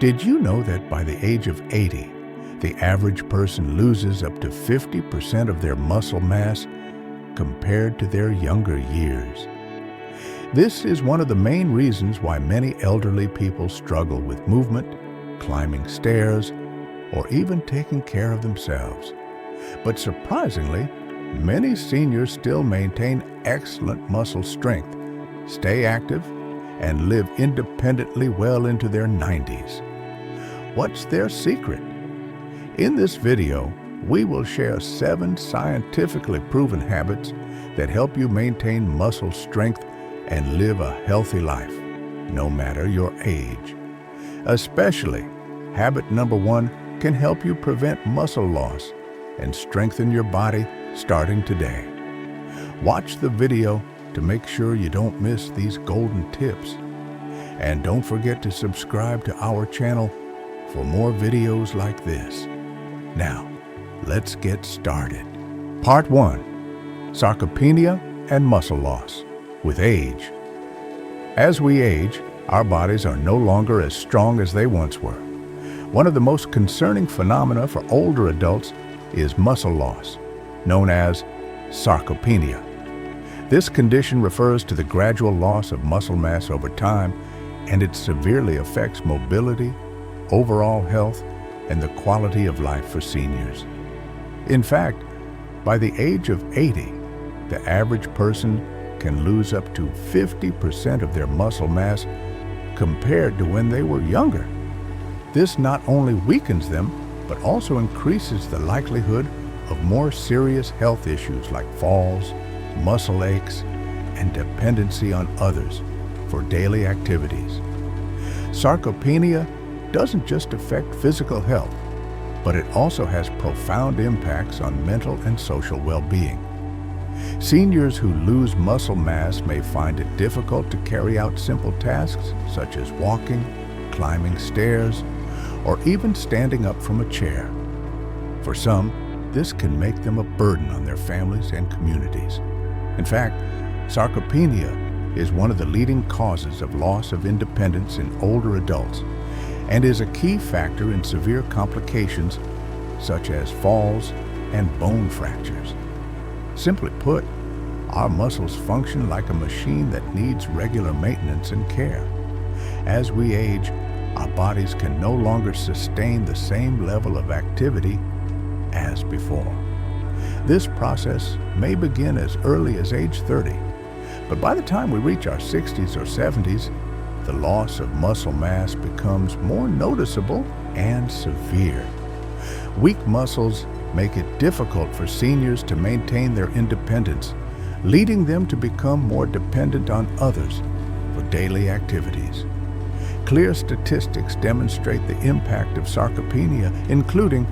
Did you know that by the age of 80, the average person loses up to 50% of their muscle mass compared to their younger years? This is one of the main reasons why many elderly people struggle with movement, climbing stairs, or even taking care of themselves. But surprisingly, many seniors still maintain excellent muscle strength, stay active, and live independently well into their 90s. What's their secret? In this video, we will share 7 scientifically proven habits that help you maintain muscle strength and live a healthy life, no matter your age. Especially, habit number 1 can help you prevent muscle loss and strengthen your body starting today. Watch the video to make sure you don't miss these golden tips. And don't forget to subscribe to our channel for more videos like this. Now, let's get started. Part 1. Sarcopenia and Muscle Loss with age. As we age, our bodies are no longer as strong as they once were. One of the most concerning phenomena for older adults is muscle loss, known as sarcopenia. This condition refers to the gradual loss of muscle mass over time, and it severely affects mobility, overall health, and the quality of life for seniors. In fact, by the age of 80, the average person can lose up to 50% of their muscle mass compared to when they were younger. This not only weakens them, but also increases the likelihood of more serious health issues like falls, muscle aches, and dependency on others for daily activities. Sarcopenia doesn't just affect physical health, but it also has profound impacts on mental and social well-being. Seniors who lose muscle mass may find it difficult to carry out simple tasks such as walking, climbing stairs, or even standing up from a chair. For some, this can make them a burden on their families and communities. In fact, sarcopenia is one of the leading causes of loss of independence in older adults and is a key factor in severe complications such as falls and bone fractures. Simply put, our muscles function like a machine that needs regular maintenance and care. As we age, our bodies can no longer sustain the same level of activity as before. This process may begin as early as age 30, but by the time we reach our 60s or 70s, the loss of muscle mass becomes more noticeable and severe. Weak muscles make it difficult for seniors to maintain their independence, leading them to become more dependent on others for daily activities. Clear statistics demonstrate the impact of sarcopenia, including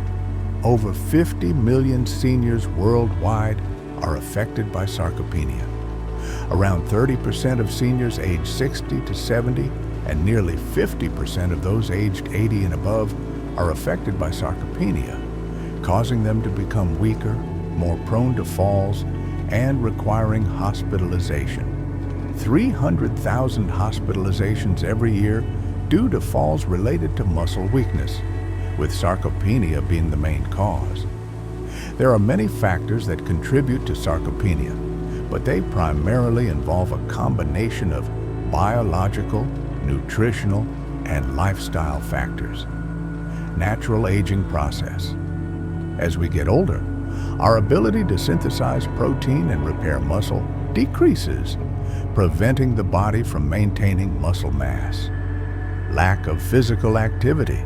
over 50 million seniors worldwide are affected by sarcopenia. Around 30% of seniors aged 60 to 70 and nearly 50% of those aged 80 and above are affected by sarcopenia, causing them to become weaker, more prone to falls, and requiring hospitalization. 300,000 hospitalizations every year due to falls related to muscle weakness, with sarcopenia being the main cause. There are many factors that contribute to sarcopenia, but they primarily involve a combination of biological, nutritional, and lifestyle factors. Natural aging process. As we get older, our ability to synthesize protein and repair muscle decreases, preventing the body from maintaining muscle mass. Lack of physical activity.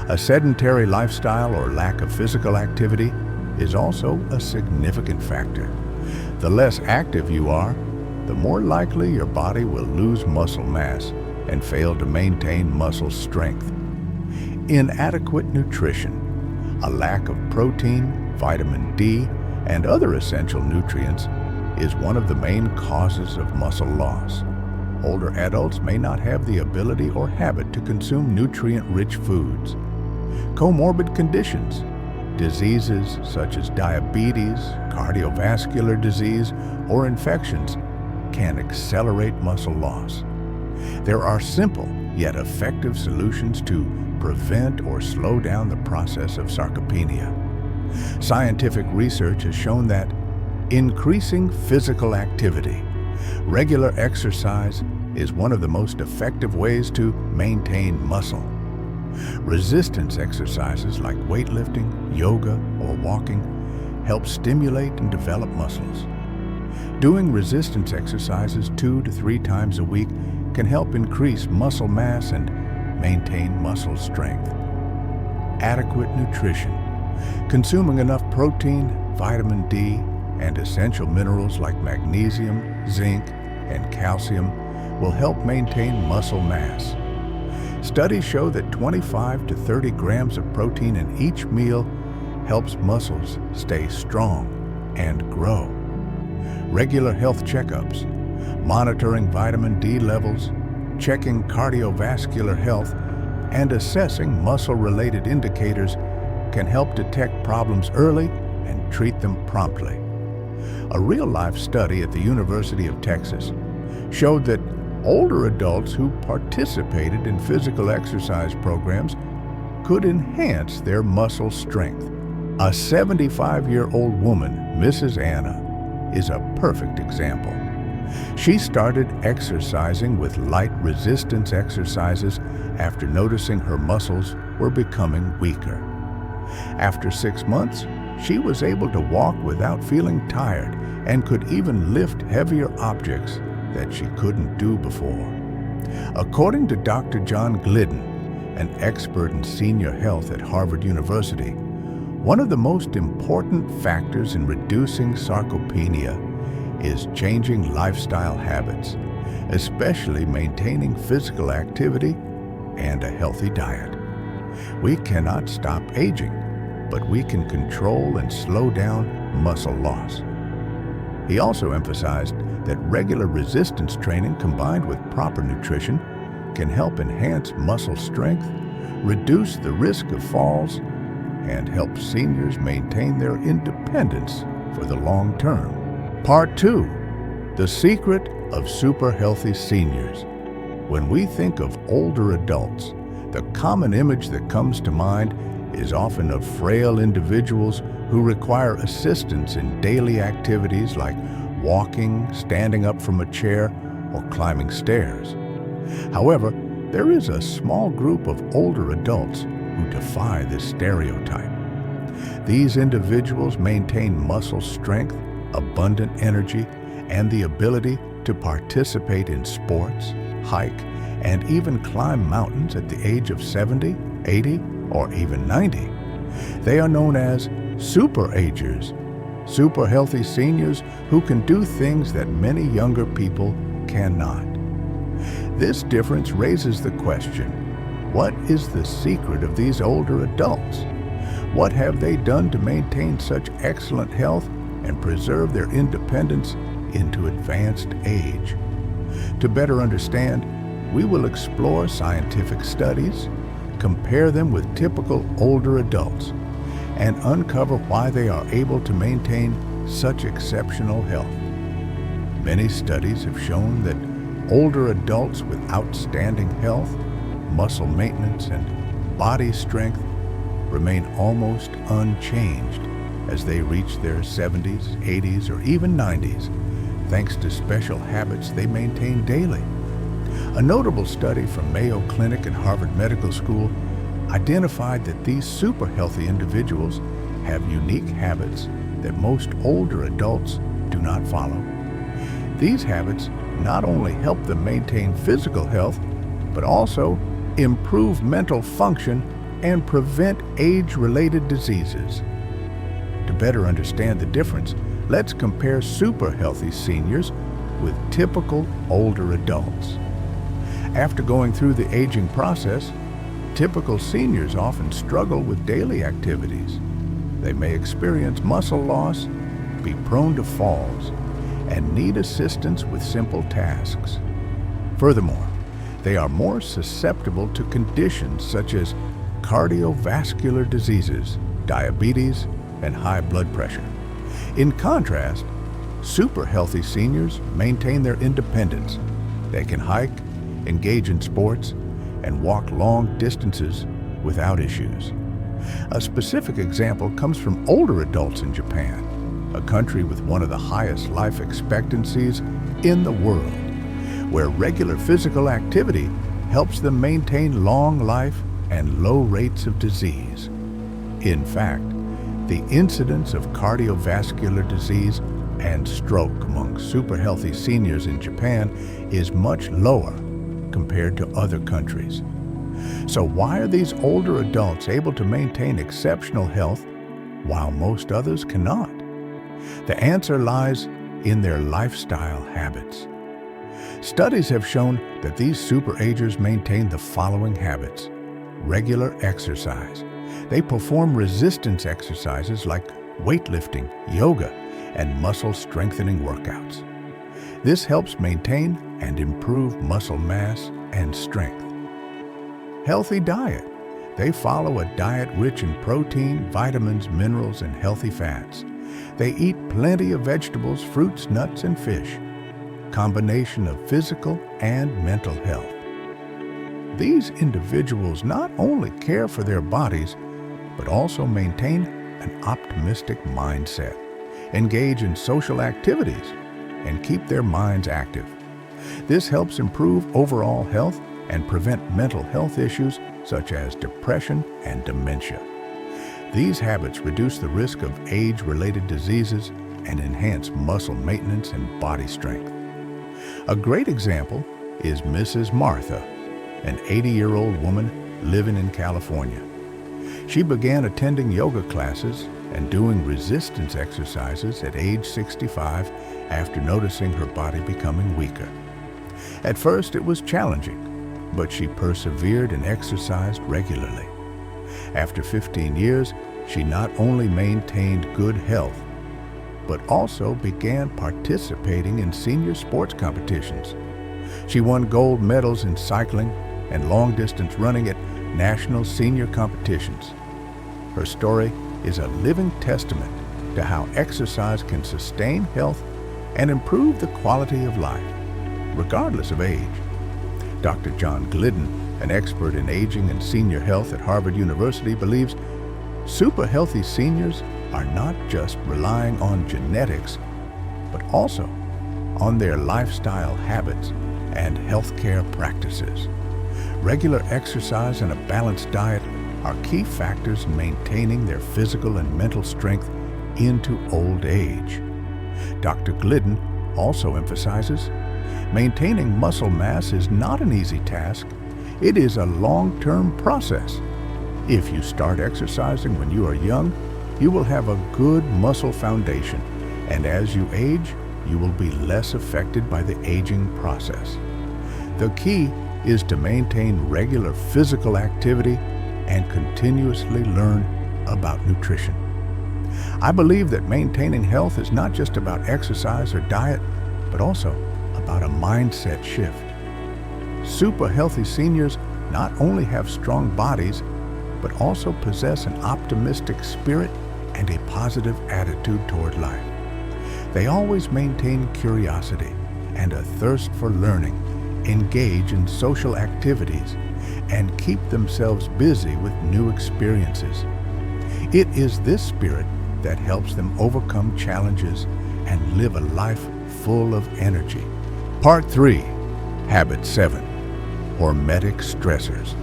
A sedentary lifestyle or lack of physical activity is also a significant factor. The less active you are, the more likely your body will lose muscle mass and fail to maintain muscle strength. Inadequate nutrition. A lack of protein, vitamin D, and other essential nutrients is one of the main causes of muscle loss. Older adults may not have the ability or habit to consume nutrient-rich foods. Comorbid conditions. Diseases such as diabetes, cardiovascular disease, or infections can accelerate muscle loss. There are simple yet effective solutions to prevent or slow down the process of sarcopenia. Scientific research has shown that increasing physical activity, regular exercise, is one of the most effective ways to maintain muscle. Resistance exercises like weightlifting, yoga, or walking help stimulate and develop muscles. Doing resistance exercises 2 to 3 times a week can help increase muscle mass and maintain muscle strength. Adequate nutrition. Consuming enough protein, vitamin D, and essential minerals like magnesium, zinc, and calcium will help maintain muscle mass. Studies show that 25 to 30 grams of protein in each meal helps muscles stay strong and grow. Regular health checkups, monitoring vitamin D levels, checking cardiovascular health, and assessing muscle-related indicators can help detect problems early and treat them promptly. A real-life study at the University of Texas showed that older adults who participated in physical exercise programs could enhance their muscle strength. A 75-year-old woman, Mrs. Anna, is a perfect example. She started exercising with light resistance exercises after noticing her muscles were becoming weaker. After 6 months, she was able to walk without feeling tired and could even lift heavier objects that she couldn't do before. According to Dr. John Glidden, an expert in senior health at Harvard University, one of the most important factors in reducing sarcopenia is changing lifestyle habits, especially maintaining physical activity and a healthy diet. We cannot stop aging, but we can control and slow down muscle loss. He also emphasized that regular resistance training combined with proper nutrition can help enhance muscle strength, reduce the risk of falls, and help seniors maintain their independence for the long term. Part 2. The secret of super healthy seniors. When we think of older adults, the common image that comes to mind is often of frail individuals who require assistance in daily activities like walking, standing up from a chair, or climbing stairs. However, there is a small group of older adults who defy this stereotype. These individuals maintain muscle strength, abundant energy, and the ability to participate in sports, hike, and even climb mountains at the age of 70, 80, or even 90. They are known as super agers, super healthy seniors who can do things that many younger people cannot. This difference raises the question, what is the secret of these older adults? What have they done to maintain such excellent health and preserve their independence into advanced age? To better understand, we will explore scientific studies, compare them with typical older adults, and uncover why they are able to maintain such exceptional health. Many studies have shown that older adults with outstanding health, muscle maintenance, and body strength remain almost unchanged as they reach their 70s, 80s, or even 90s, thanks to special habits they maintain daily. A notable study from Mayo Clinic and Harvard Medical School identified that these super healthy individuals have unique habits that most older adults do not follow. These habits not only help them maintain physical health, but also improve mental function and prevent age-related diseases. To better understand the difference, let's compare super healthy seniors with typical older adults. After going through the aging process, typical seniors often struggle with daily activities. They may experience muscle loss, be prone to falls, and need assistance with simple tasks. Furthermore, they are more susceptible to conditions such as cardiovascular diseases, diabetes, and high blood pressure. In contrast, super healthy seniors maintain their independence. They can hike, engage in sports, and walk long distances without issues. A specific example comes from older adults in Japan, a country with one of the highest life expectancies in the world, where regular physical activity helps them maintain long life and low rates of disease. In fact, the incidence of cardiovascular disease and stroke among super healthy seniors in Japan is much lower compared to other countries. So why are these older adults able to maintain exceptional health while most others cannot? The answer lies in their lifestyle habits. Studies have shown that these superagers maintain the following habits. Regular exercise. They perform resistance exercises like weightlifting, yoga, and muscle strengthening workouts. This helps maintain and improve muscle mass and strength. Healthy diet. They follow a diet rich in protein, vitamins, minerals, and healthy fats. They eat plenty of vegetables, fruits, nuts, and fish. Combination of physical and mental health. These individuals not only care for their bodies, but also maintain an optimistic mindset, engage in social activities, and keep their minds active. This helps improve overall health and prevent mental health issues such as depression and dementia. These habits reduce the risk of age-related diseases and enhance muscle maintenance and body strength. A great example is Mrs. Martha, an 80-year-old woman living in California. She began attending yoga classes and doing resistance exercises at age 65 after noticing her body becoming weaker. At first, it was challenging, but she persevered and exercised regularly. After 15 years, she not only maintained good health, but also began participating in senior sports competitions. She won gold medals in cycling and long-distance running at national senior competitions. Her story is a living testament to how exercise can sustain health and improve the quality of life, regardless of age. Dr. John Glidden, an expert in aging and senior health at Harvard University, believes super healthy seniors are not just relying on genetics, but also on their lifestyle habits and healthcare practices. Regular exercise and a balanced diet are key factors in maintaining their physical and mental strength into old age. Dr. Glidden also emphasizes maintaining muscle mass is not an easy task. It is a long-term process. If you start exercising when you are young, you will have a good muscle foundation, and as you age, you will be less affected by the aging process. The key is to maintain regular physical activity and continuously learn about nutrition. I believe that maintaining health is not just about exercise or diet, but also about a mindset shift. Super healthy seniors not only have strong bodies, but also possess an optimistic spirit and a positive attitude toward life. They always maintain curiosity and a thirst for learning, engage in social activities, and keep themselves busy with new experiences. It is this spirit that helps them overcome challenges and live a life full of energy. Part 3, Habit 7, Hormetic Stressors.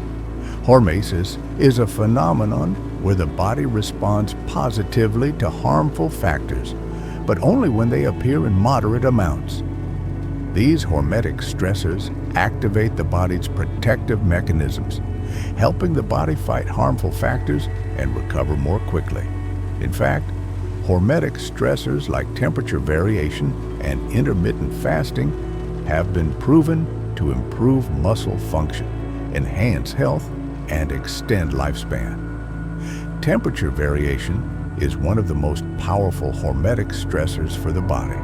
Hormesis is a phenomenon where the body responds positively to harmful factors, but only when they appear in moderate amounts. These hormetic stressors activate the body's protective mechanisms, helping the body fight harmful factors and recover more quickly. In fact, hormetic stressors like temperature variation and intermittent fasting have been proven to improve muscle function, enhance health, and extend lifespan. Temperature variation is one of the most powerful hormetic stressors for the body.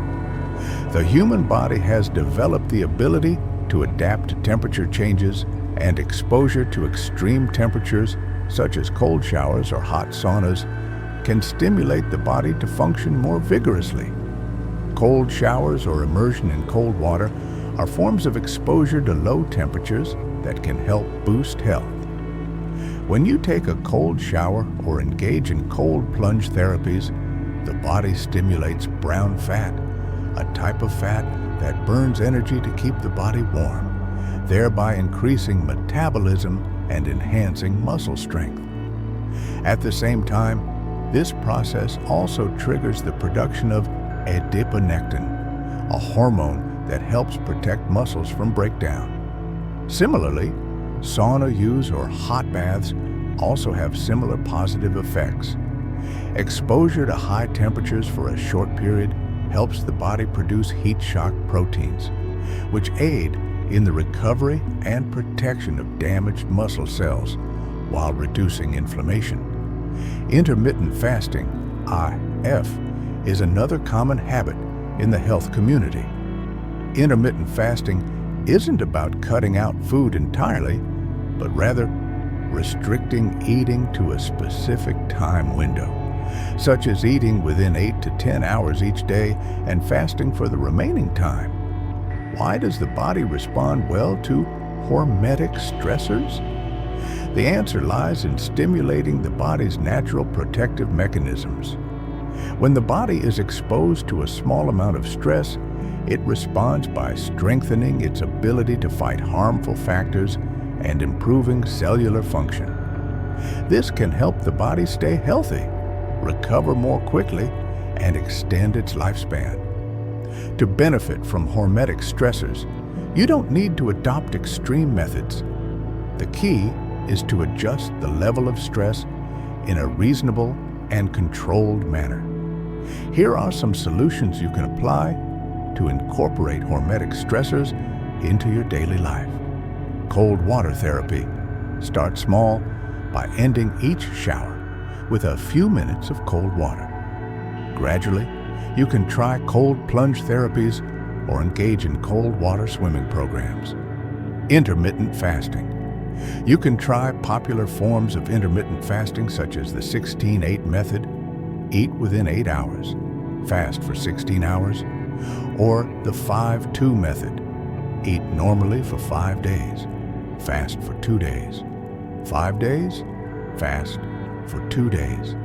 The human body has developed the ability to adapt to temperature changes, and exposure to extreme temperatures, such as cold showers or hot saunas, can stimulate the body to function more vigorously. Cold showers or immersion in cold water are forms of exposure to low temperatures that can help boost health. When you take a cold shower or engage in cold plunge therapies, the body stimulates brown fat, a type of fat that burns energy to keep the body warm, thereby increasing metabolism and enhancing muscle strength. At the same time, this process also triggers the production of adiponectin, a hormone that helps protect muscles from breakdown. Similarly, sauna use or hot baths also have similar positive effects. Exposure to high temperatures for a short period helps the body produce heat shock proteins, which aid in the recovery and protection of damaged muscle cells while reducing inflammation. Intermittent fasting, IF, is another common habit in the health community. Intermittent fasting isn't about cutting out food entirely, but rather restricting eating to a specific time window, such as eating within 8 to 10 hours each day and fasting for the remaining time. Why does the body respond well to hormetic stressors? The answer lies in stimulating the body's natural protective mechanisms. When the body is exposed to a small amount of stress, it responds by strengthening its ability to fight harmful factors and improving cellular function. This can help the body stay healthy, recover more quickly, and extend its lifespan. To benefit from hormetic stressors, you don't need to adopt extreme methods. The key is to adjust the level of stress in a reasonable and controlled manner. Here are some solutions you can apply to incorporate hormetic stressors into your daily life. Cold water therapy. Start small by ending each shower with a few minutes of cold water. Gradually, you can try cold plunge therapies or engage in cold water swimming programs. Intermittent fasting. You can try popular forms of intermittent fasting such as the 16-8 method, eat within 8 hours, fast for 16 hours, or the 5-2 method, eat normally for 5 days, fast for 2 days, 5 days, fast for 2 days.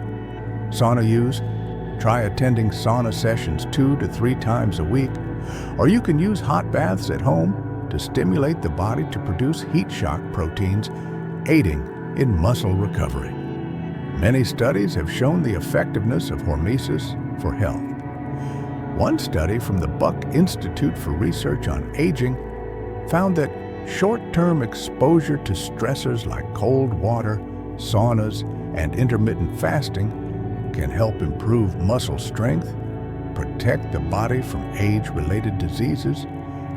Sauna use. Try attending sauna sessions 2 to 3 times a week, or you can use hot baths at home to stimulate the body to produce heat shock proteins, aiding in muscle recovery. Many studies have shown the effectiveness of hormesis for health. One study from the Buck Institute for Research on Aging found that short-term exposure to stressors like cold water, saunas, and intermittent fasting can help improve muscle strength, protect the body from age-related diseases,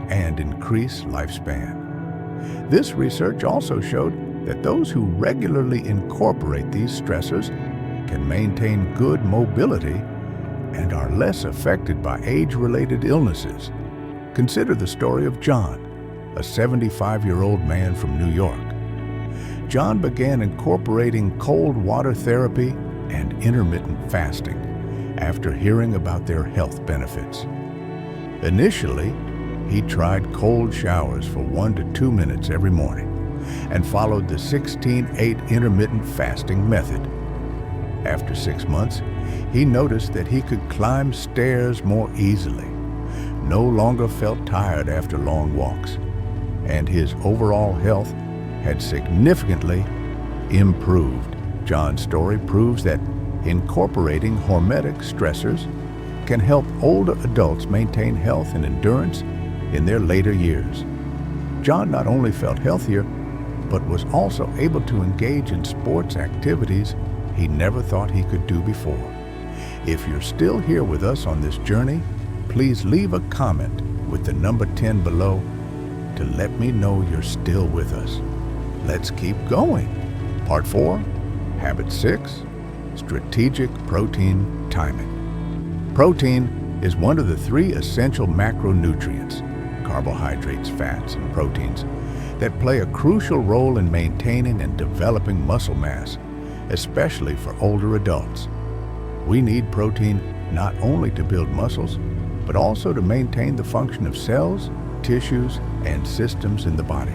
and increase lifespan. This research also showed that those who regularly incorporate these stressors can maintain good mobility and are less affected by age-related illnesses. Consider the story of John, a 75-year-old man from New York. John began incorporating cold water therapy and intermittent fasting after hearing about their health benefits. Initially, he tried cold showers for 1 to 2 minutes every morning and followed the 16-8 intermittent fasting method. After 6 months, he noticed that he could climb stairs more easily, no longer felt tired after long walks, and his overall health had significantly improved. John's story proves that incorporating hormetic stressors can help older adults maintain health and endurance in their later years. John not only felt healthier, but was also able to engage in sports activities he never thought he could do before. If you're still here with us on this journey, please leave a comment with the number 10 below to let me know you're still with us. Let's keep going. Part 4, Habit 6, Strategic Protein Timing. Protein is one of the 3 essential macronutrients, carbohydrates, fats, and proteins, that play a crucial role in maintaining and developing muscle mass, especially for older adults. We need protein not only to build muscles, but also to maintain the function of cells, tissues, and systems in the body.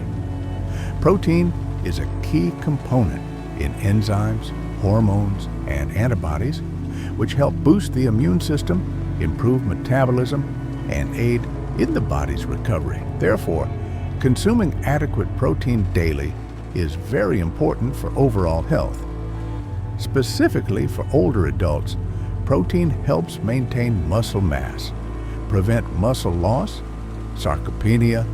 Protein is a key component in enzymes, hormones, and antibodies, which help boost the immune system, improve metabolism, and aid in the body's recovery. Therefore, consuming adequate protein daily is very important for overall health. Specifically for older adults, protein helps maintain muscle mass, prevent muscle loss, sarcopenia,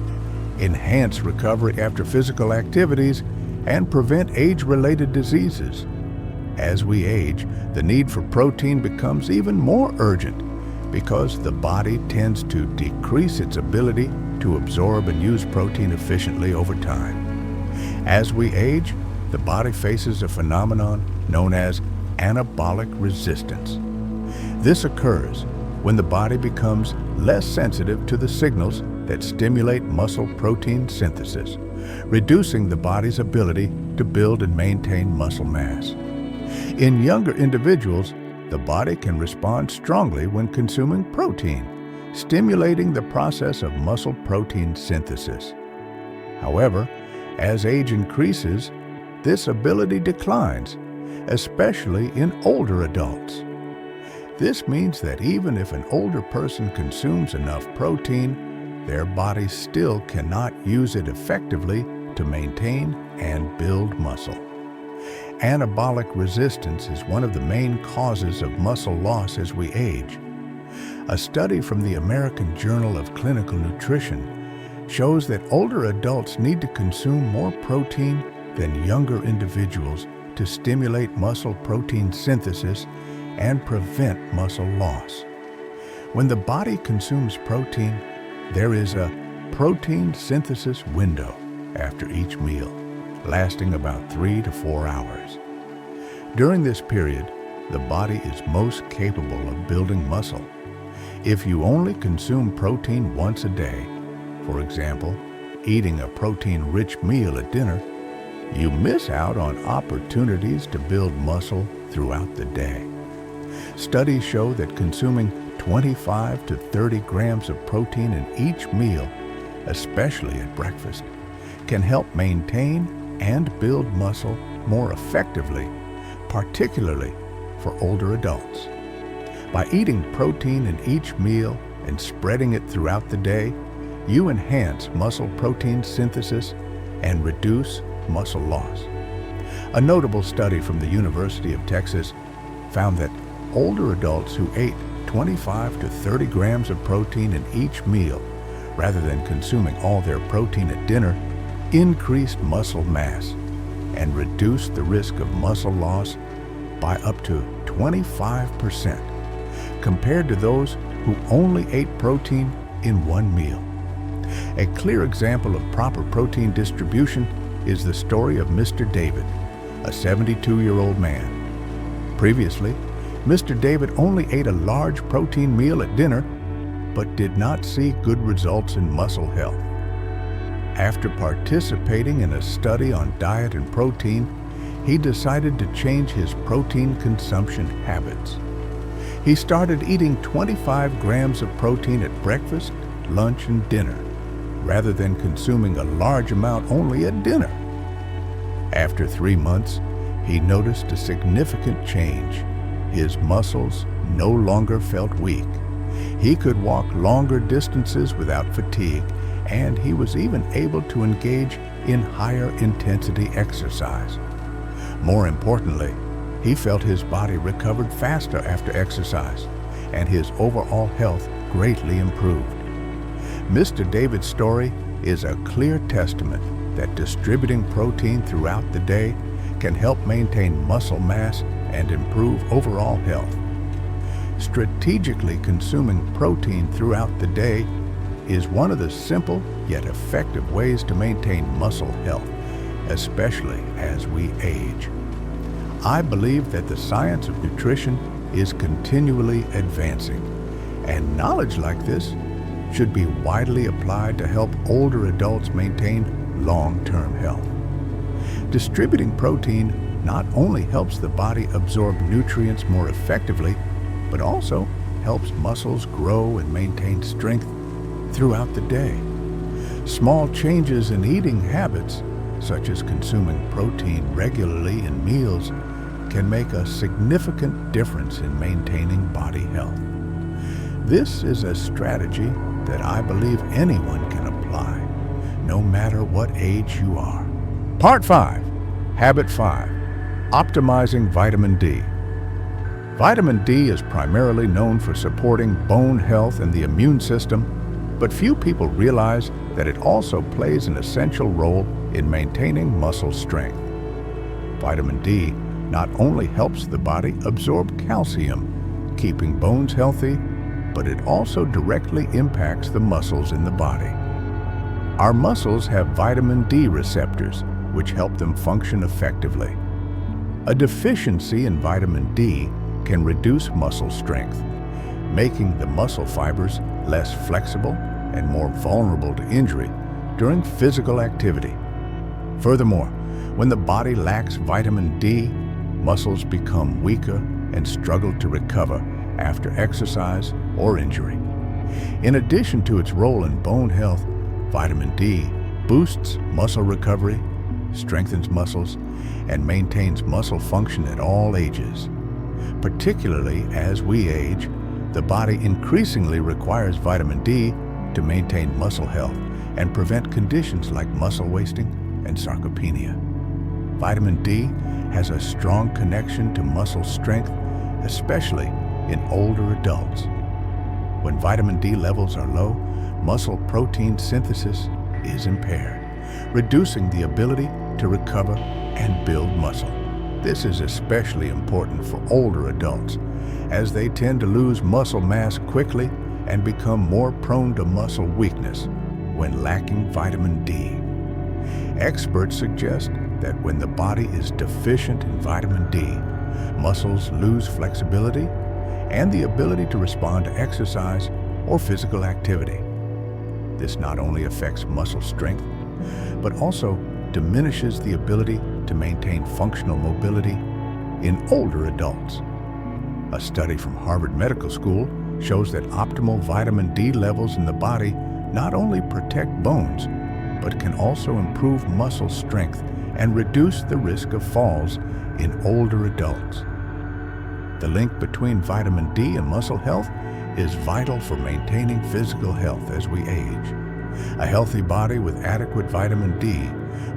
enhance recovery after physical activities, and prevent age-related diseases. As we age, the need for protein becomes even more urgent because the body tends to decrease its ability to absorb and use protein efficiently over time. As we age, the body faces a phenomenon known as anabolic resistance. This occurs when the body becomes less sensitive to the signals that stimulate muscle protein synthesis, reducing the body's ability to build and maintain muscle mass. In younger individuals, the body can respond strongly when consuming protein, stimulating the process of muscle protein synthesis. However, as age increases, this ability declines, especially in older adults. This means that even if an older person consumes enough protein, their body still cannot use it effectively to maintain and build muscle. Anabolic resistance is one of the main causes of muscle loss as we age. A study from the American Journal of Clinical Nutrition shows that older adults need to consume more protein than younger individuals to stimulate muscle protein synthesis and prevent muscle loss. When the body consumes protein, there is a protein synthesis window after each meal, lasting about 3 to 4 hours. During this period, the body is most capable of building muscle. If you only consume protein once a day, for example, eating a protein-rich meal at dinner, you miss out on opportunities to build muscle throughout the day. Studies show that consuming 25 to 30 grams of protein in each meal, especially at breakfast, can help maintain and build muscle more effectively, particularly for older adults. By eating protein in each meal and spreading it throughout the day, you enhance muscle protein synthesis and reduce muscle loss. A notable study from the University of Texas found that older adults who ate 25 to 30 grams of protein in each meal, rather than consuming all their protein at dinner, increased muscle mass and reduced the risk of muscle loss by up to 25% compared to those who only ate protein in one meal. A clear example of proper protein distribution is the story of Mr. David, a 72-year-old man. Previously, Mr. David only ate a large protein meal at dinner, but did not see good results in muscle health. After participating in a study on diet and protein, he decided to change his protein consumption habits. He started eating 25 grams of protein at breakfast, lunch, and dinner, rather than consuming a large amount only at dinner. After 3 months, he noticed a significant change. His muscles no longer felt weak. He could walk longer distances without fatigue, and he was even able to engage in higher intensity exercise. More importantly, he felt his body recovered faster after exercise, and his overall health greatly improved. Mr. David's story is a clear testament that distributing protein throughout the day can help maintain muscle mass and improve overall health. Strategically consuming protein throughout the day is one of the simple yet effective ways to maintain muscle health, especially as we age. I believe that the science of nutrition is continually advancing, and knowledge like this should be widely applied to help older adults maintain long-term health. Distributing protein not only helps the body absorb nutrients more effectively, but also helps muscles grow and maintain strength throughout the day. Small changes in eating habits, such as consuming protein regularly in meals, can make a significant difference in maintaining body health. This is a strategy that I believe anyone can apply, no matter what age you are. Part 5. Habit 5. Optimizing vitamin D. Vitamin D is primarily known for supporting bone health and the immune system, but few people realize that it also plays an essential role in maintaining muscle strength. Vitamin D not only helps the body absorb calcium, keeping bones healthy, but it also directly impacts the muscles in the body. Our muscles have vitamin D receptors, which help them function effectively. A deficiency in vitamin D can reduce muscle strength, making the muscle fibers less flexible and more vulnerable to injury during physical activity. Furthermore, when the body lacks vitamin D, muscles become weaker and struggle to recover after exercise or injury. In addition to its role in bone health, vitamin D boosts muscle recovery, strengthens muscles, and maintains muscle function at all ages. Particularly as we age, the body increasingly requires vitamin D to maintain muscle health and prevent conditions like muscle wasting and sarcopenia. Vitamin D has a strong connection to muscle strength, especially in older adults. When vitamin D levels are low, muscle protein synthesis is impaired, reducing the ability to recover and build muscle. This is especially important for older adults, as they tend to lose muscle mass quickly and become more prone to muscle weakness when lacking vitamin D. Experts suggest that when the body is deficient in vitamin D, muscles lose flexibility and the ability to respond to exercise or physical activity. This not only affects muscle strength, but also diminishes the ability to maintain functional mobility in older adults. A study from Harvard Medical School shows that optimal vitamin D levels in the body not only protect bones, but can also improve muscle strength and reduce the risk of falls in older adults. The link between vitamin D and muscle health is vital for maintaining physical health as we age. A healthy body with adequate vitamin D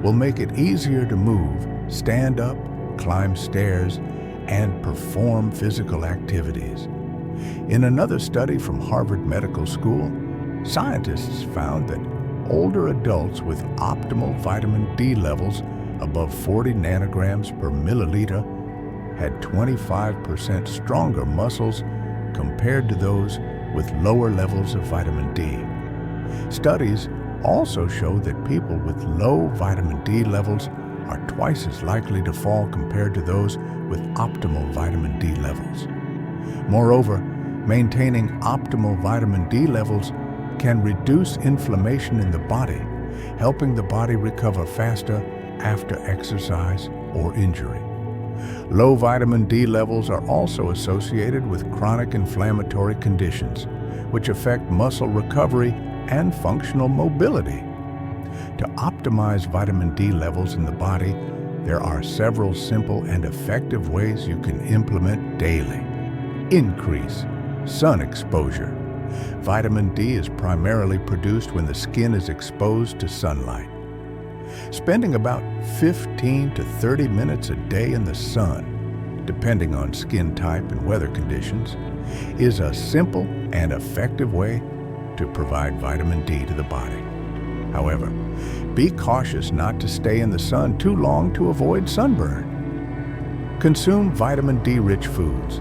will make it easier to move, stand up, climb stairs, and perform physical activities. In another study from Harvard Medical School, scientists found that older adults with optimal vitamin D levels above 40 nanograms per milliliter had 25% stronger muscles compared to those with lower levels of vitamin D. Studies also show that people with low vitamin D levels are twice as likely to fall compared to those with optimal vitamin D levels. Moreover, maintaining optimal vitamin D levels can reduce inflammation in the body, helping the body recover faster after exercise or injury. Low vitamin D levels are also associated with chronic inflammatory conditions, which affect muscle recovery and functional mobility. To optimize vitamin D levels in the body, there are several simple and effective ways you can implement daily. Increase sun exposure. Vitamin D is primarily produced when the skin is exposed to sunlight. Spending about 15 to 30 minutes a day in the sun, depending on skin type and weather conditions, is a simple and effective way to provide vitamin D to the body. However, be cautious not to stay in the sun too long to avoid sunburn. Consume vitamin D-rich foods.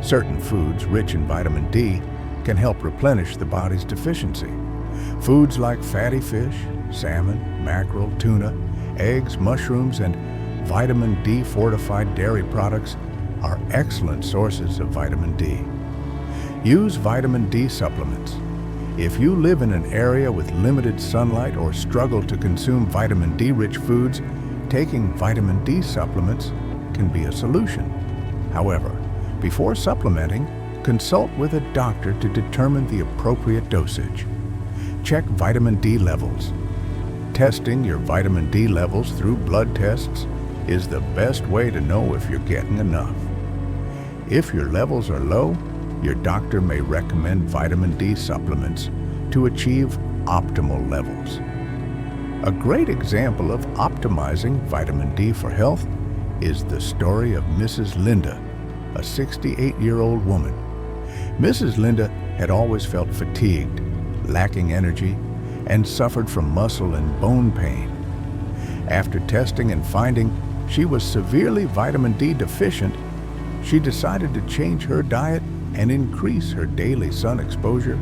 Certain foods rich in vitamin D can help replenish the body's deficiency. Foods like fatty fish, salmon, mackerel, tuna, eggs, mushrooms, and vitamin D-fortified dairy products are excellent sources of vitamin D. Use vitamin D supplements. If you live in an area with limited sunlight or struggle to consume vitamin D-rich foods, taking vitamin D supplements can be a solution. However, before supplementing, consult with a doctor to determine the appropriate dosage. Check vitamin D levels. Testing your vitamin D levels through blood tests is the best way to know if you're getting enough. If your levels are low, your doctor may recommend vitamin D supplements to achieve optimal levels. A great example of optimizing vitamin D for health is the story of Mrs. Linda, a 68-year-old woman. Mrs. Linda had always felt fatigued, lacking energy, and suffered from muscle and bone pain. After testing and finding she was severely vitamin D deficient, she decided to change her diet and increase her daily sun exposure.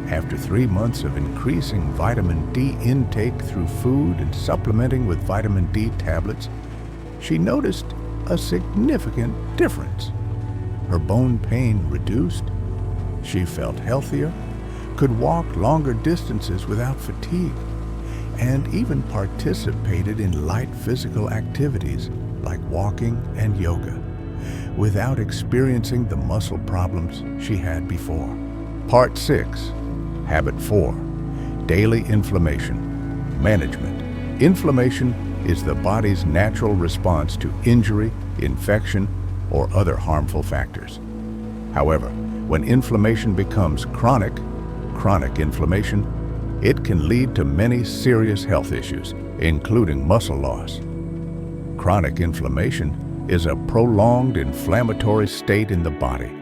After 3 months of increasing vitamin D intake through food and supplementing with vitamin D tablets, she noticed a significant difference. Her bone pain reduced, she felt healthier, could walk longer distances without fatigue, and even participated in light physical activities like walking and yoga without experiencing the muscle problems she had before. Part 6. Habit 4. Daily inflammation management. Inflammation is the body's natural response to injury, infection, or other harmful factors. However, when inflammation becomes chronic inflammation, it can lead to many serious health issues, including muscle loss. Chronic inflammation is a prolonged inflammatory state in the body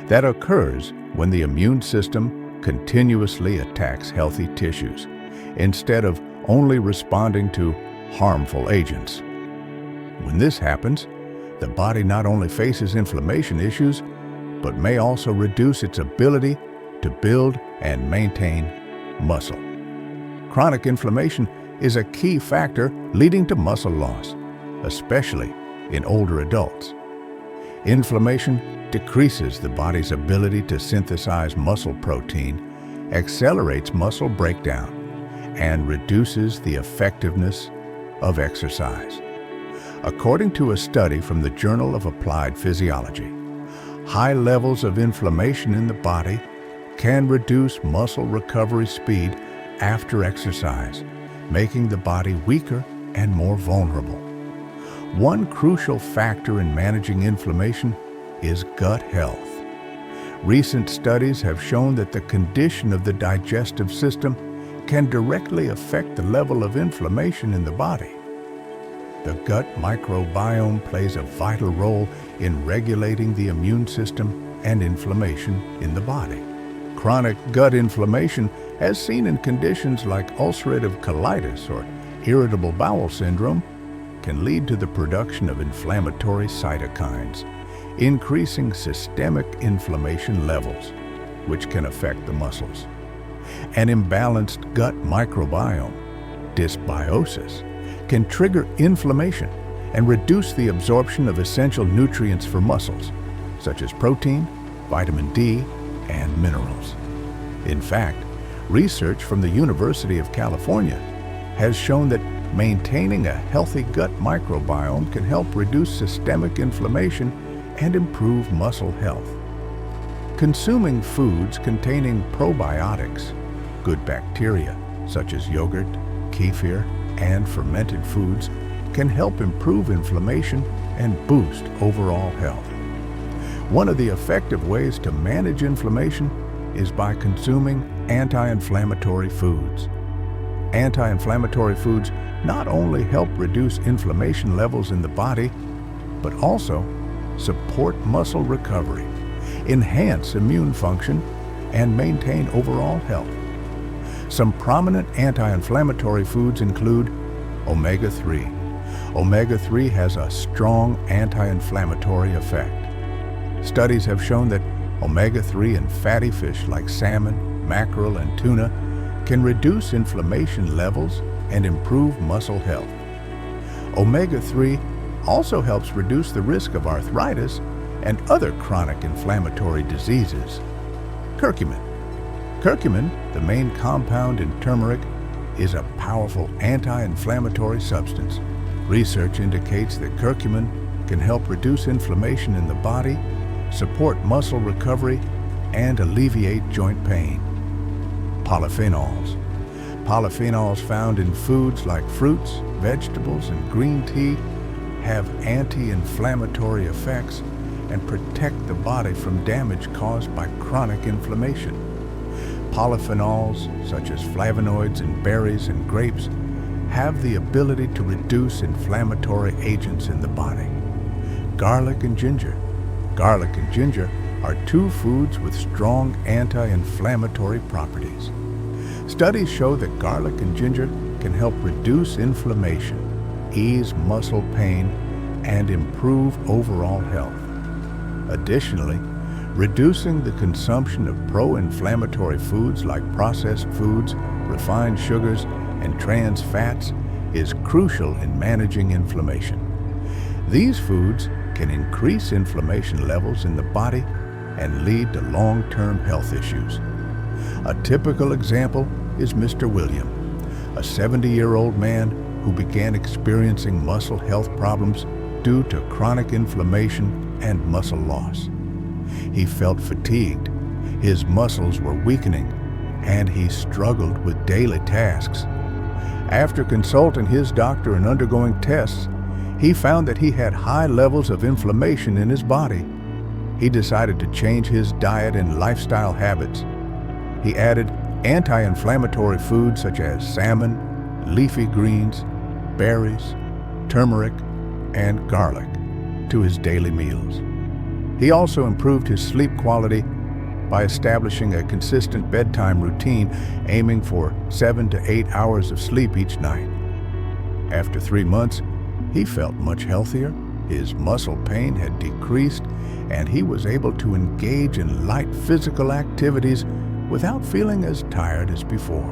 that occurs when the immune system continuously attacks healthy tissues instead of only responding to harmful agents. When this happens, the body not only faces inflammation issues, but may also reduce its ability to build and maintain muscle. Chronic inflammation is a key factor leading to muscle loss, especially in older adults. Inflammation decreases the body's ability to synthesize muscle protein, accelerates muscle breakdown, and reduces the effectiveness of exercise. According to a study from the Journal of Applied Physiology, high levels of inflammation in the body can reduce muscle recovery speed after exercise, making the body weaker and more vulnerable. One crucial factor in managing inflammation is gut health. Recent studies have shown that the condition of the digestive system can directly affect the level of inflammation in the body. The gut microbiome plays a vital role in regulating the immune system and inflammation in the body. Chronic gut inflammation, as seen in conditions like ulcerative colitis or irritable bowel syndrome, can lead to the production of inflammatory cytokines, increasing systemic inflammation levels, which can affect the muscles. An imbalanced gut microbiome, dysbiosis, can trigger inflammation and reduce the absorption of essential nutrients for muscles, such as protein, vitamin D, and minerals. In fact, research from the University of California has shown that maintaining a healthy gut microbiome can help reduce systemic inflammation and improve muscle health. Consuming foods containing probiotics, good bacteria such as yogurt, kefir, and fermented foods, can help improve inflammation and boost overall health. One of the effective ways to manage inflammation is by consuming anti-inflammatory foods. Anti-inflammatory foods not only help reduce inflammation levels in the body, but also support muscle recovery, enhance immune function, and maintain overall health. Some prominent anti-inflammatory foods include omega-3. Omega-3 has a strong anti-inflammatory effect. Studies have shown that omega-3 in fatty fish like salmon, mackerel, and tuna can reduce inflammation levels and improve muscle health. Omega-3 also helps reduce the risk of arthritis and other chronic inflammatory diseases. Curcumin. Curcumin, the main compound in turmeric, is a powerful anti-inflammatory substance. Research indicates that curcumin can help reduce inflammation in the body, support muscle recovery, and alleviate joint pain. Polyphenols. Polyphenols found in foods like fruits, vegetables, and green tea have anti-inflammatory effects and protect the body from damage caused by chronic inflammation. Polyphenols, such as flavonoids in berries and grapes, have the ability to reduce inflammatory agents in the body. Garlic and ginger. Garlic and ginger are two foods with strong anti-inflammatory properties. Studies show that garlic and ginger can help reduce inflammation, ease muscle pain, and improve overall health. Additionally, reducing the consumption of pro-inflammatory foods like processed foods, refined sugars, and trans fats is crucial in managing inflammation. These foods can increase inflammation levels in the body and lead to long-term health issues. A typical example is Mr. William, a 70-year-old man who began experiencing muscle health problems due to chronic inflammation and muscle loss. He felt fatigued, his muscles were weakening, and he struggled with daily tasks. After consulting his doctor and undergoing tests, he found that he had high levels of inflammation in his body. He decided to change his diet and lifestyle habits. He added anti-inflammatory foods such as salmon, leafy greens, berries, turmeric, and garlic to his daily meals. He also improved his sleep quality by establishing a consistent bedtime routine, aiming for 7 to 8 hours of sleep each night. After 3 months, he felt much healthier, his muscle pain had decreased, and he was able to engage in light physical activities without feeling as tired as before.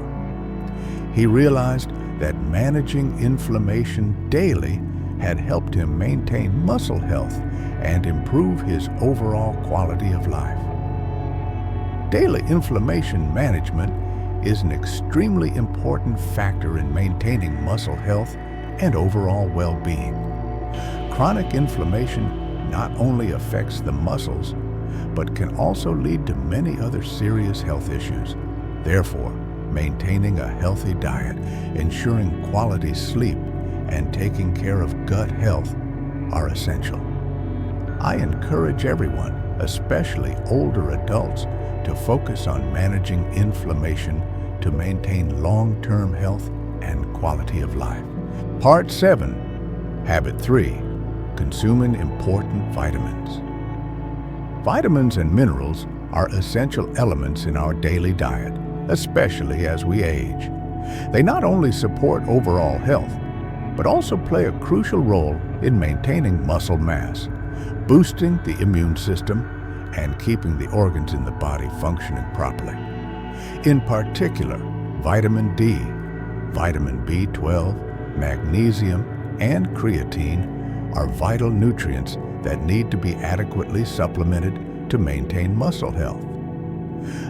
He realized that managing inflammation daily had helped him maintain muscle health and improve his overall quality of life. Daily inflammation management is an extremely important factor in maintaining muscle health and overall well-being. Chronic inflammation not only affects the muscles, but can also lead to many other serious health issues. Therefore, maintaining a healthy diet, ensuring quality sleep, and taking care of gut health are essential. I encourage everyone, especially older adults, to focus on managing inflammation to maintain long-term health and quality of life. Part 7, Habit 3, Consuming Important Vitamins. Vitamins and minerals are essential elements in our daily diet, especially as we age. They not only support overall health, but also play a crucial role in maintaining muscle mass, boosting the immune system, and keeping the organs in the body functioning properly. In particular, vitamin D, vitamin B12, magnesium, and creatine are vital nutrients that need to be adequately supplemented to maintain muscle health.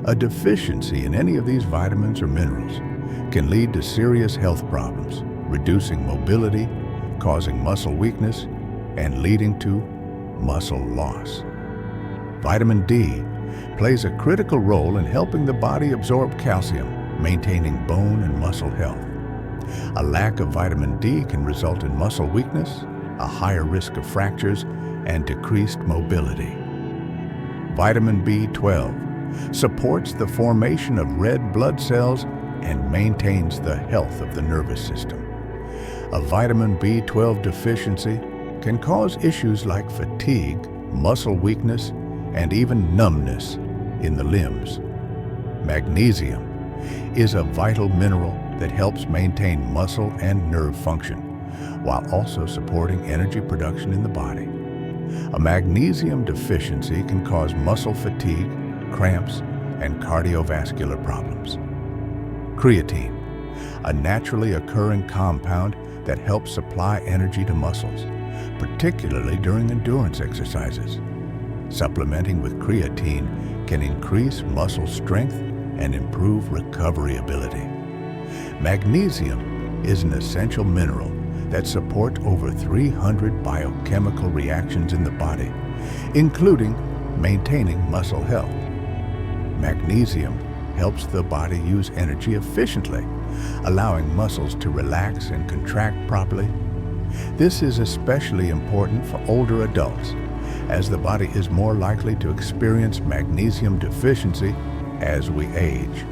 A deficiency in any of these vitamins or minerals can lead to serious health problems, reducing mobility, causing muscle weakness, and leading to muscle loss. Vitamin D plays a critical role in helping the body absorb calcium, maintaining bone and muscle health. A lack of vitamin D can result in muscle weakness, a higher risk of fractures, and decreased mobility. Vitamin B12 supports the formation of red blood cells and maintains the health of the nervous system. A vitamin B12 deficiency can cause issues like fatigue, muscle weakness, and even numbness in the limbs. Magnesium is a vital mineral that helps maintain muscle and nerve function, while also supporting energy production in the body. A magnesium deficiency can cause muscle fatigue, cramps, and cardiovascular problems. Creatine, a naturally occurring compound that helps supply energy to muscles, particularly during endurance exercises. Supplementing with creatine can increase muscle strength and improve recovery ability. Magnesium is an essential mineral that supports over 300 biochemical reactions in the body, including maintaining muscle health. Magnesium helps the body use energy efficiently, allowing muscles to relax and contract properly. This is especially important for older adults, as the body is more likely to experience magnesium deficiency as we age.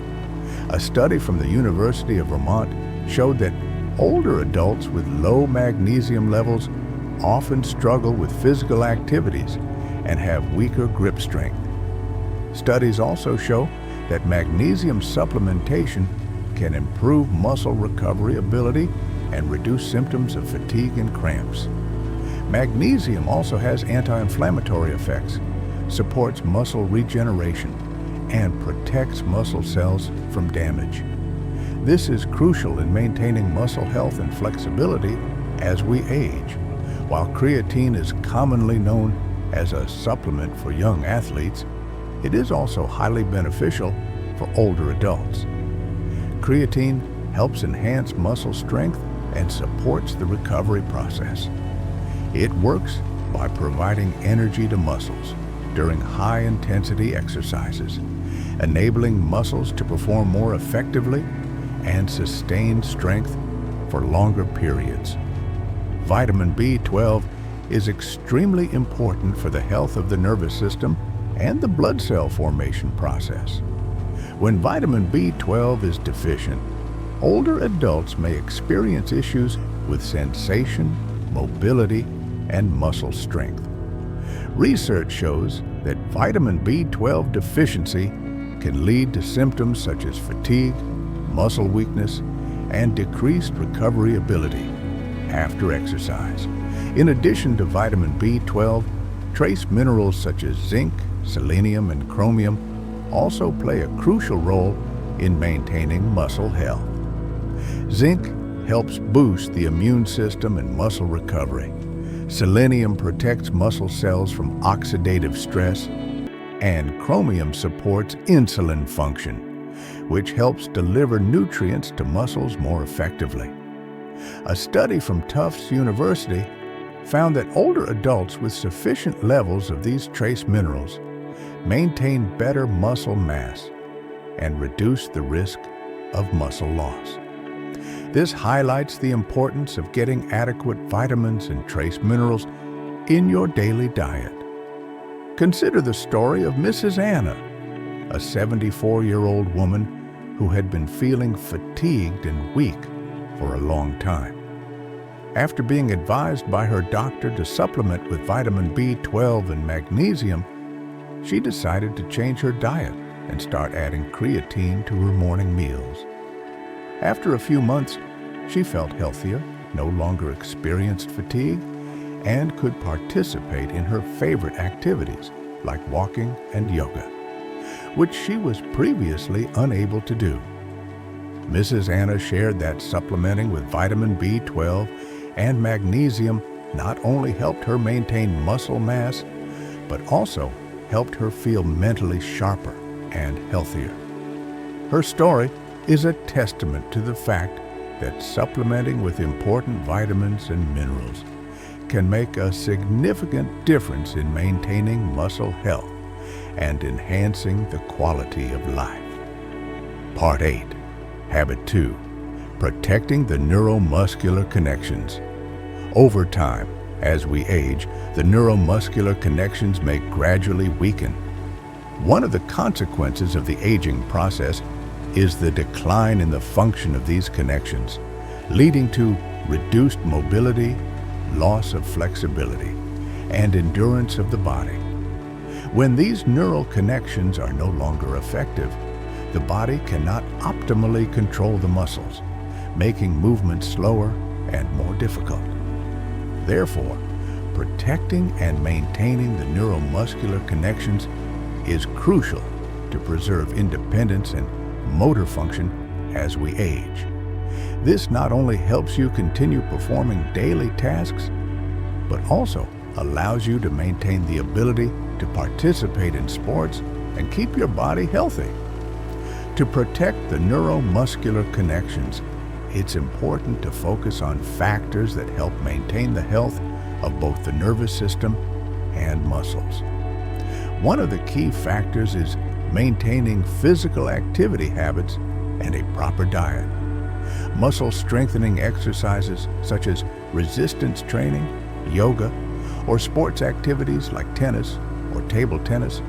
A study from the University of Vermont showed that older adults with low magnesium levels often struggle with physical activities and have weaker grip strength. Studies also show that magnesium supplementation can improve muscle recovery ability and reduce symptoms of fatigue and cramps. Magnesium also has anti-inflammatory effects, supports muscle regeneration, and protects muscle cells from damage. This is crucial in maintaining muscle health and flexibility as we age. While creatine is commonly known as a supplement for young athletes, it is also highly beneficial for older adults. Creatine helps enhance muscle strength and supports the recovery process. It works by providing energy to muscles during high-intensity exercises, enabling muscles to perform more effectively and sustain strength for longer periods. Vitamin B12 is extremely important for the health of the nervous system and the blood cell formation process. When vitamin B12 is deficient, older adults may experience issues with sensation, mobility, and muscle strength. Research shows that vitamin B12 deficiency can lead to symptoms such as fatigue, muscle weakness, and decreased recovery ability after exercise. In addition to vitamin B12, trace minerals such as zinc, selenium, and chromium also play a crucial role in maintaining muscle health. Zinc helps boost the immune system and muscle recovery. Selenium protects muscle cells from oxidative stress, and chromium supports insulin function, which helps deliver nutrients to muscles more effectively. A study from Tufts University found that older adults with sufficient levels of these trace minerals maintain better muscle mass and reduce the risk of muscle loss. This highlights the importance of getting adequate vitamins and trace minerals in your daily diet. Consider the story of Mrs. Anna, a 74-year-old woman who had been feeling fatigued and weak for a long time. After being advised by her doctor to supplement with vitamin B12 and magnesium, she decided to change her diet and start adding creatine to her morning meals. After a few months, she felt healthier, no longer experienced fatigue, and could participate in her favorite activities like walking and yoga, which she was previously unable to do. Mrs. Anna shared that supplementing with vitamin B12 and magnesium not only helped her maintain muscle mass, but also helped her feel mentally sharper and healthier. Her story is a testament to the fact that supplementing with important vitamins and minerals can make a significant difference in maintaining muscle health and enhancing the quality of life. Part 8. Habit 2. Protecting the neuromuscular connections. Over time, as we age, the neuromuscular connections may gradually weaken. One of the consequences of the aging process is the decline in the function of these connections, leading to reduced mobility, loss of flexibility, and endurance of the body. When these neural connections are no longer effective, the body cannot optimally control the muscles, making movement slower and more difficult. Therefore, protecting and maintaining the neuromuscular connections is crucial to preserve independence and motor function as we age. This not only helps you continue performing daily tasks, but also allows you to maintain the ability to participate in sports and keep your body healthy. To protect the neuromuscular connections, it's important to focus on factors that help maintain the health of both the nervous system and muscles. One of the key factors is maintaining physical activity habits and a proper diet. muscle strengthening exercises such as resistance training, yoga, or sports activities like tennis or table tennis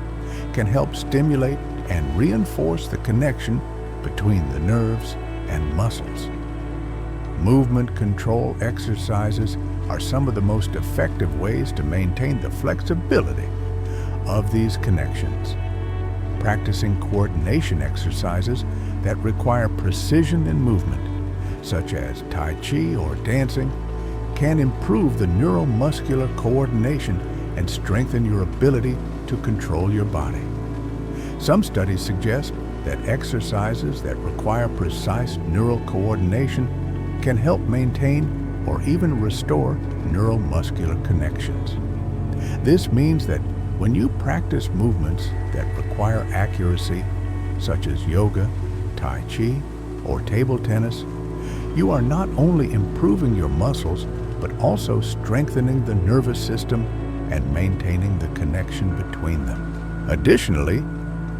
can help stimulate and reinforce the connection between the nerves and muscles. Movement control exercises are some of the most effective ways to maintain the flexibility of these connections. Practicing coordination exercises that require precision in movement, such as Tai Chi or dancing, can improve the neuromuscular coordination and strengthen your ability to control your body. Some studies suggest that exercises that require precise neural coordination can help maintain or even restore neuromuscular connections. This means that when you practice movements that require accuracy, such as yoga, Tai Chi, or table tennis, you are not only improving your muscles, but also strengthening the nervous system and maintaining the connection between them. Additionally,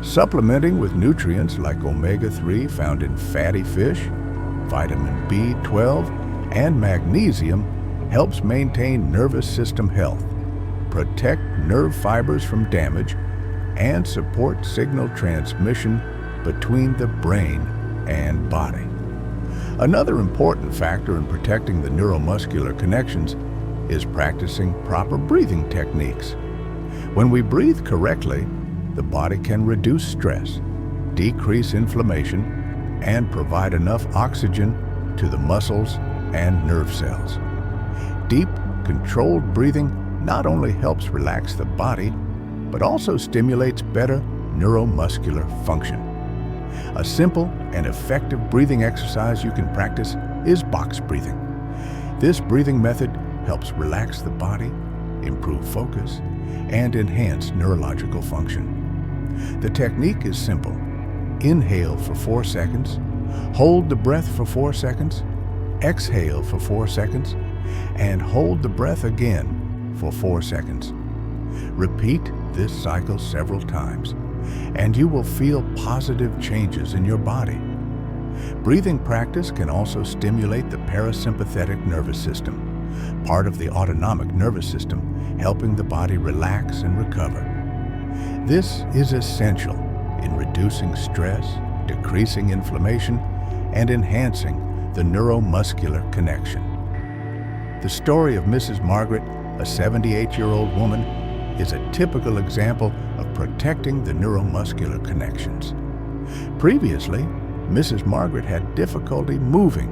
supplementing with nutrients like omega-3 found in fatty fish, vitamin B12, and magnesium helps maintain nervous system health, protect nerve fibers from damage, and support signal transmission between the brain and body. Another important factor in protecting the neuromuscular connections is practicing proper breathing techniques. When we breathe correctly, the body can reduce stress, decrease inflammation, and provide enough oxygen to the muscles and nerve cells. Deep, controlled breathing not only helps relax the body, but also stimulates better neuromuscular function. A simple and effective breathing exercise you can practice is box breathing. This breathing method helps relax the body, improve focus, and enhance neurological function. The technique is simple. Inhale for 4 seconds, hold the breath for 4 seconds, exhale for 4 seconds, and hold the breath again for 4 seconds. Repeat this cycle several times, and you will feel positive changes in your body. Breathing practice can also stimulate the parasympathetic nervous system, part of the autonomic nervous system, helping the body relax and recover. This is essential in reducing stress, decreasing inflammation, and enhancing the neuromuscular connection. The story of Mrs. Margaret, a 78-year-old woman, is a typical example of protecting the neuromuscular connections. Previously, Mrs. Margaret had difficulty moving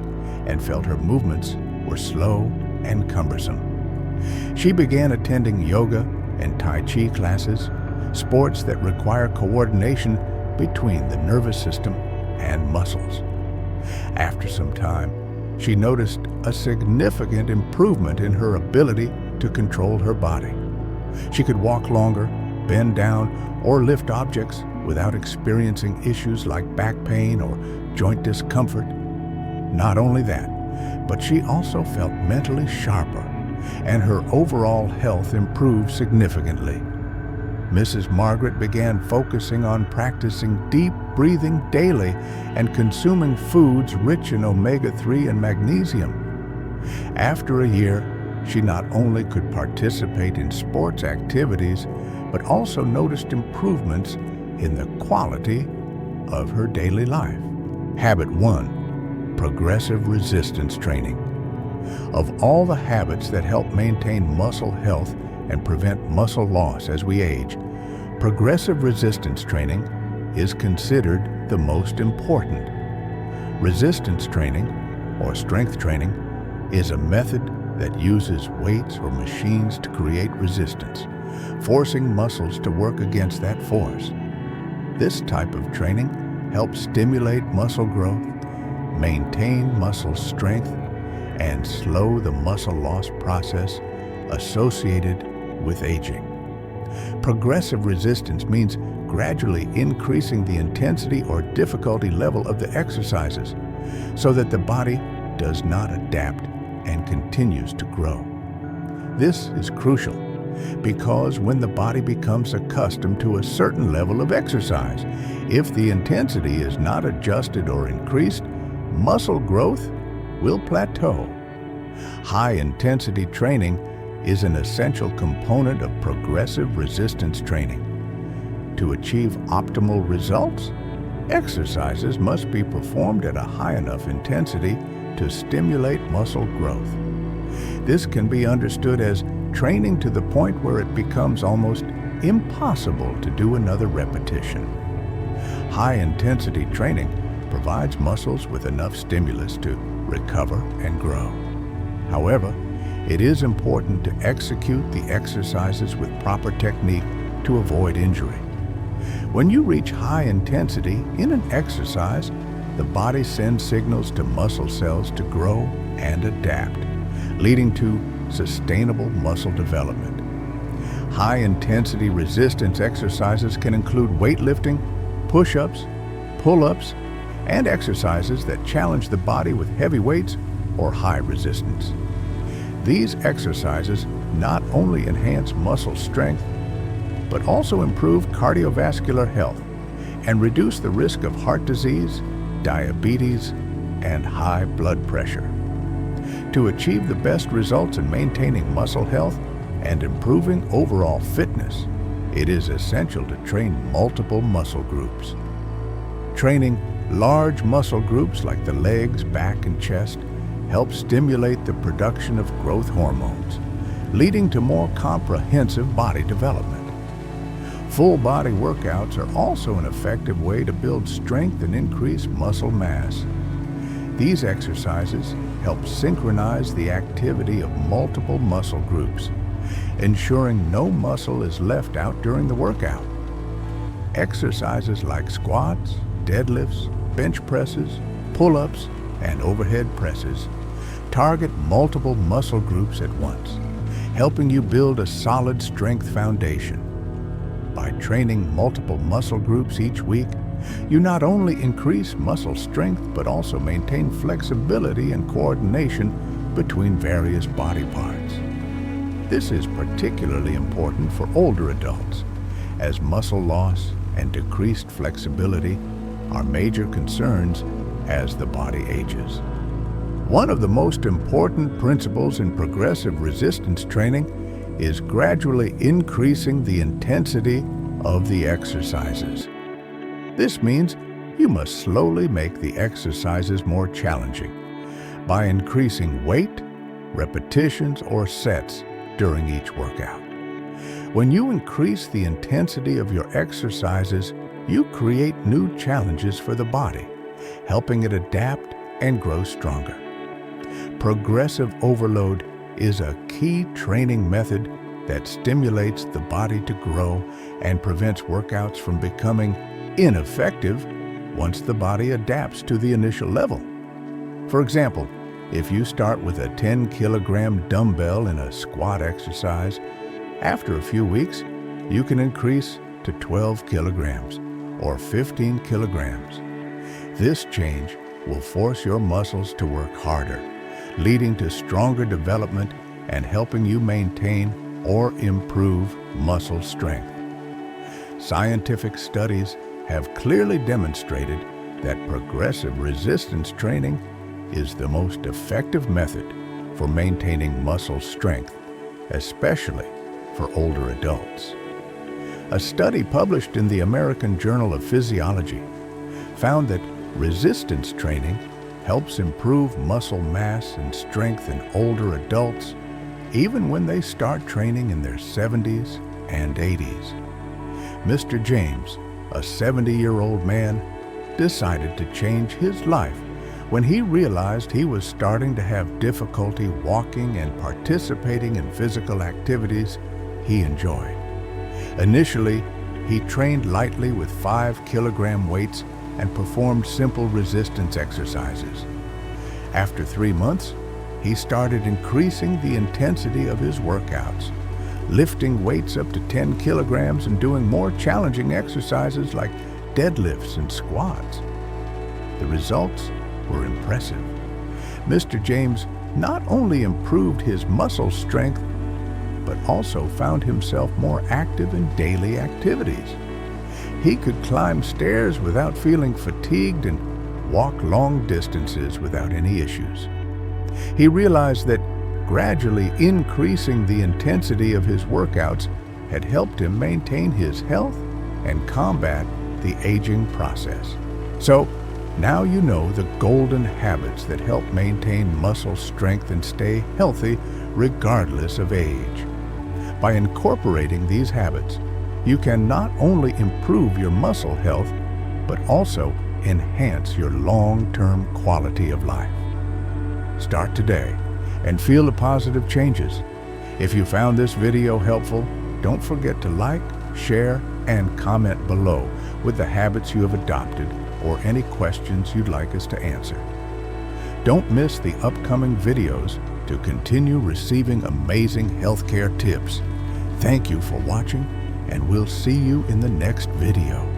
and felt her movements were slow and cumbersome. She began attending yoga and Tai Chi classes, sports that require coordination between the nervous system and muscles. After some time, she noticed a significant improvement in her ability to control her body. She could walk longer, bend down, or lift objects without experiencing issues like back pain or joint discomfort. Not only that, but she also felt mentally sharper, and her overall health improved significantly. Mrs. Margaret began focusing on practicing deep breathing daily and consuming foods rich in omega-3 and magnesium. After a year, she not only could participate in sports activities, but also noticed improvements in the quality of her daily life. Habit 1. Progressive resistance training. Of all the habits that help maintain muscle health and prevent muscle loss as we age, progressive resistance training is considered the most important. Resistance training, or strength training, is a method that uses weights or machines to create resistance, forcing muscles to work against that force. This type of training helps stimulate muscle growth, maintain muscle strength, and slow the muscle loss process associated with aging. Progressive resistance means gradually increasing the intensity or difficulty level of the exercises so that the body does not adapt and continues to grow. This is crucial because when the body becomes accustomed to a certain level of exercise, if the intensity is not adjusted or increased, muscle growth will plateau. High-intensity training is an essential component of progressive resistance training. To achieve optimal results, exercises must be performed at a high enough intensity to stimulate muscle growth. This can be understood as training to the point where it becomes almost impossible to do another repetition. High-intensity training provides muscles with enough stimulus to recover and grow. However, it is important to execute the exercises with proper technique to avoid injury. When you reach high intensity in an exercise, the body sends signals to muscle cells to grow and adapt, leading to sustainable muscle development. High-intensity resistance exercises can include weightlifting, push-ups, pull-ups, and exercises that challenge the body with heavy weights or high resistance. These exercises not only enhance muscle strength, but also improve cardiovascular health and reduce the risk of heart disease, diabetes, and high blood pressure. To achieve the best results in maintaining muscle health and improving overall fitness, it is essential to train multiple muscle groups. Training large muscle groups like the legs, back, and chest helps stimulate the production of growth hormones, leading to more comprehensive body development. Full body workouts are also an effective way to build strength and increase muscle mass. These exercises help synchronize the activity of multiple muscle groups, ensuring no muscle is left out during the workout. Exercises like squats, deadlifts, bench presses, pull-ups, and overhead presses target multiple muscle groups at once, helping you build a solid strength foundation. By training multiple muscle groups each week, you not only increase muscle strength but also maintain flexibility and coordination between various body parts. This is particularly important for older adults, as muscle loss and decreased flexibility are major concerns as the body ages. One of the most important principles in progressive resistance training is gradually increasing the intensity of the exercises. This means you must slowly make the exercises more challenging by increasing weight, repetitions, or sets during each workout. When you increase the intensity of your exercises, you create new challenges for the body, helping it adapt and grow stronger. Progressive overload is a key training method that stimulates the body to grow and prevents workouts from becoming ineffective once the body adapts to the initial level. For example, if you start with a 10-kilogram dumbbell in a squat exercise, after a few weeks, you can increase to 12 kilograms or 15 kilograms. This change will force your muscles to work harder, leading to stronger development and helping you maintain or improve muscle strength. Scientific studies have clearly demonstrated that progressive resistance training is the most effective method for maintaining muscle strength, especially for older adults. A study published in the American Journal of Physiology found that resistance training helps improve muscle mass and strength in older adults, even when they start training in their 70s and 80s. Mr. James, a 70-year-old man, decided to change his life when he realized he was starting to have difficulty walking and participating in physical activities he enjoyed. Initially, he trained lightly with 5-kilogram weights and performed simple resistance exercises. After 3 months, he started increasing the intensity of his workouts, lifting weights up to 10 kilograms and doing more challenging exercises like deadlifts and squats. The results were impressive. Mr. James not only improved his muscle strength, but also found himself more active in daily activities. He could climb stairs without feeling fatigued and walk long distances without any issues. He realized that gradually increasing the intensity of his workouts had helped him maintain his health and combat the aging process. So, now you know the golden habits that help maintain muscle strength and stay healthy regardless of age. By incorporating these habits, you can not only improve your muscle health, but also enhance your long-term quality of life. Start today and feel the positive changes. If you found this video helpful, don't forget to like, share, and comment below with the habits you have adopted or any questions you'd like us to answer. Don't miss the upcoming videos to continue receiving amazing healthcare tips. Thank you for watching, and we'll see you in the next video.